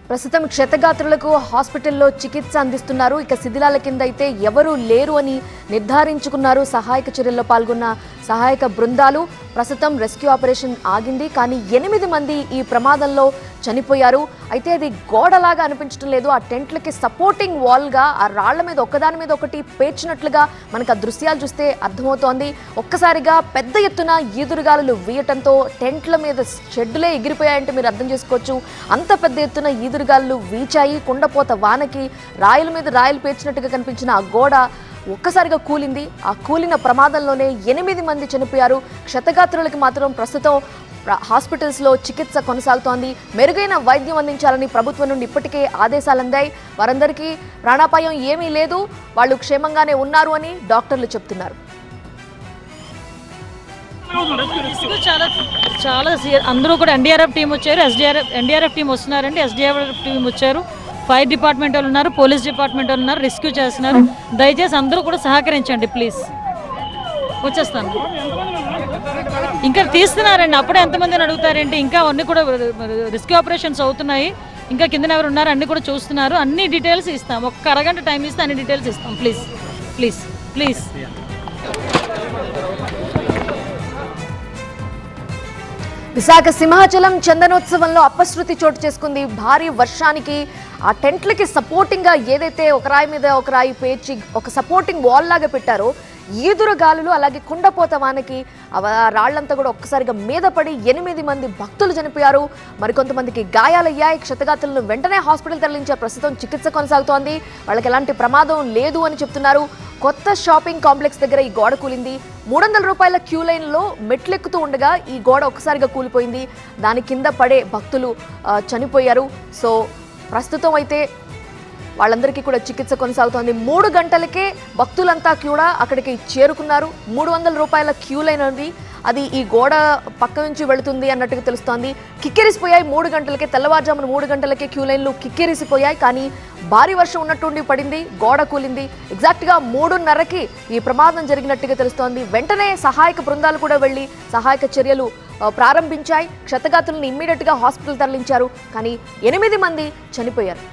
ప్రస్తుతం క్షతగాత్రులకు హాస్పిటల్లో చికిత్స అందిస్తున్నారు. ఇక శిథిలాల కింద అయితే ఎవరూ లేరు అని నిర్ధారించుకున్నారు సహాయక చర్యల్లో పాల్గొన్న సహాయక బృందాలు. ప్రస్తుతం రెస్క్యూ ఆపరేషన్ ఆగింది, కానీ 8 మంది ఈ ప్రమాదంలో చనిపోయారు. అయితే అది గోడలాగా అనిపించడం లేదు, ఆ టెంట్లకి సపోర్టింగ్ వాల్గా ఆ రాళ్ల మీద ఒకదాని మీద ఒకటి పేర్చినట్లుగా మనకు ఆ దృశ్యాలు చూస్తే అర్థమవుతోంది. ఒక్కసారిగా పెద్ద ఎత్తున ఈదురుగాలులు వీయటంతో టెంట్ల మీద షెడ్డులే ఎగిరిపోయాయంటే మీరు అర్థం చేసుకోవచ్చు. అంత పెద్ద ఎత్తున ఈదురుగాలులు వీచాయి. కుండపోత వానకి రాయల మీద రాయలు పేర్చినట్టుగా కనిపించిన ఆ గోడ ఒక్కసారిగా కూలింది. ఆ కూలిన ప్రమాదంలోనే 8 మంది చనిపోయారు. క్షతగాత్రులకి మాత్రం ప్రస్తుతం హాస్పిటల్స్లో చికిత్స కొనసాగుతోంది. మెరుగైన వైద్యం అందించాలని ప్రభుత్వం నుండి ఇప్పటికే ఆదేశాలు అందాయి. వారందరికీ ప్రాణాపాయం ఏమీ లేదు, వాళ్ళు క్షేమంగానే ఉన్నారు అని డాక్టర్లు చెప్తున్నారు. చాలా అందరూ కూడా ఎన్డీఆర్ఎఫ్ టీం వచ్చారు, ఎన్డీఆర్ఎఫ్ టీం వస్తున్నారండి. ఎస్డీఆర్ఎఫ్ టీం వచ్చారు, ఫైర్ డిపార్ట్మెంట్ వాళ్ళు ఉన్నారు, పోలీస్ డిపార్ట్మెంట్ వాళ్ళు ఉన్నారు, రెస్క్యూ చేస్తున్నారు. దయచేసి అందరూ కూడా సహకరించండి ప్లీజ్. వచ్చేస్తాను. ఇంకా తీస్తున్నారండి, అప్పుడే ఎంతమందిని అడుగుతారేంటి? ఇంకా అన్నీ కూడా రెస్క్యూ ఆపరేషన్స్ అవుతున్నాయి. ఇంకా కింద ఎవరు ఉన్నారు అన్నీ కూడా చూస్తున్నారు. అన్ని డీటెయిల్స్ ఇస్తాం, ఒక్క అరగంట టైం ఇస్తే అన్ని డీటెయిల్స్ ఇస్తాం. Please please please. Visakha Simhachalam చందనోత్సవంలో అపశృతి చోటు చేసుకుంది. భారీ వర్షానికి ఆ టెంట్లకి సపోర్టింగ్గా ఏదైతే ఒక రాయి మీద ఒక రాయి పేర్చి ఒక సపోర్టింగ్ వాల్ లాగా పెట్టారో, ఈదురు గాలులు అలాగే కుండపోత వానకి రాళ్లంతా కూడా ఒక్కసారిగా మీద పడి 8 మంది భక్తులు చనిపోయారు. మరికొంతమందికి గాయాలయ్యాయి. క్షతగాత్రులను వెంటనే హాస్పిటల్ తరలించే ప్రస్తుతం చికిత్స కొనసాగుతోంది. వాళ్ళకి ఎలాంటి ప్రమాదం లేదు అని చెప్తున్నారు. కొత్త షాపింగ్ కాంప్లెక్స్ దగ్గర ఈ గోడ కూలింది. 300 రూపాయల క్యూ లైన్లో మెట్లెక్కుతూ ఉండగా ఈ గోడ ఒక్కసారిగా కూలిపోయింది. దాని కింద పడే భక్తులు చనిపోయారు. సో ప్రస్తుతం అయితే వాళ్ళందరికీ కూడా చికిత్స కొనసాగుతోంది. 3 గంటలకే భక్తులంతా కూడా అక్కడికి చేరుకున్నారు. 300 రూపాయల క్యూ లైన్ ఉంది, అది ఈ గోడ పక్క నుంచి వెళుతుంది అన్నట్టుగా తెలుస్తోంది. కిక్కిరిసిపోయాయి 3 గంటలకే, తెల్లవారుజామున 3 గంటలకే క్యూ లైన్లు కిక్కిరిసిపోయాయి. కానీ భారీ వర్షం ఉన్నట్టుండి పడింది, గోడ కూలింది. ఎగ్జాక్ట్గా 3:30కి ఈ ప్రమాదం జరిగినట్టుగా తెలుస్తోంది. వెంటనే సహాయక బృందాలు కూడా వెళ్ళి సహాయక చర్యలు ప్రారంభించాయి. క్షతగాత్రులను ఇమ్మీడియట్గా హాస్పిటల్ తరలించారు, కానీ 8 మంది చనిపోయారు.